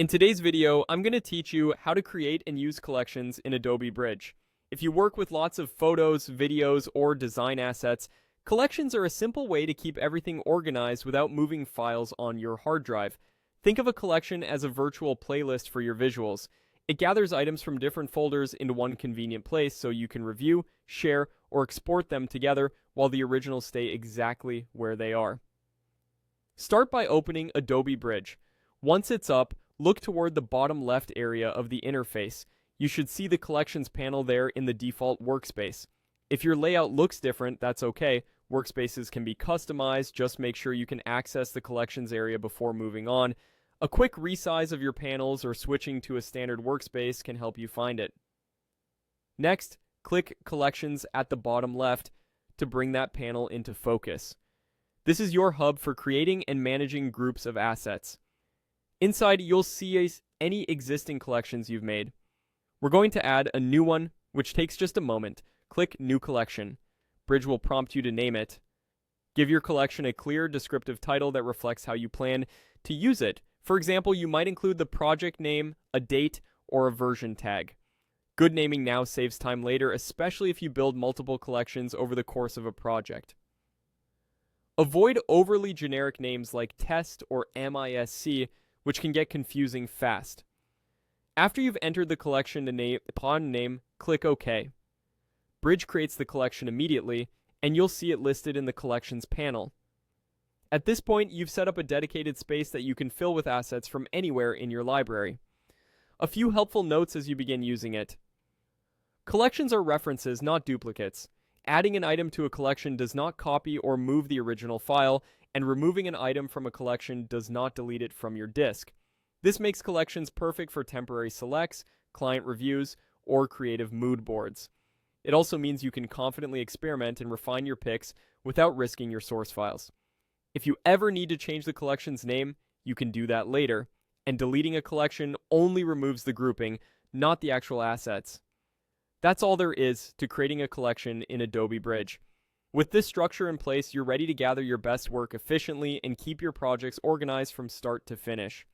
In today's video, I'm going to teach you how to create and use collections in Adobe Bridge. If you work with lots of photos, videos, or design assets, collections are a simple way to keep everything organized without moving files on your hard drive. Think of a collection as a virtual playlist for your visuals. It gathers items from different folders into one convenient place so you can review, share, or export them together while the originals stay exactly where they are. Start by opening Adobe Bridge. Once it's up, look toward the bottom left area of the interface. You should see the Collections panel there in the default workspace. If your layout looks different, that's okay. Workspaces can be customized, just make sure you can access the Collections area before moving on. A quick resize of your panels or switching to a standard workspace can help you find it. Next, click Collections at the bottom left to bring that panel into focus. This is your hub for creating and managing groups of assets. Inside, you'll see any existing collections you've made. We're going to add a new one, which takes just a moment. Click New Collection. Bridge will prompt you to name it. Give your collection a clear, descriptive title that reflects how you plan to use it. For example, you might include the project name, a date, or a version tag. Good naming now saves time later, especially if you build multiple collections over the course of a project. Avoid overly generic names like test or MISC, which can get confusing fast. After you've entered the collection upon name, click OK. Bridge creates the collection immediately, and you'll see it listed in the Collections panel. At this point, you've set up a dedicated space that you can fill with assets from anywhere in your library. A few helpful notes as you begin using it. Collections are references, not duplicates. Adding an item to a collection does not copy or move the original file, and removing an item from a collection does not delete it from your disk. This makes collections perfect for temporary selects, client reviews, or creative mood boards. It also means you can confidently experiment and refine your picks without risking your source files. If you ever need to change the collection's name, you can do that later, and deleting a collection only removes the grouping, not the actual assets. That's all there is to creating a collection in Adobe Bridge. With this structure in place, you're ready to gather your best work efficiently and keep your projects organized from start to finish.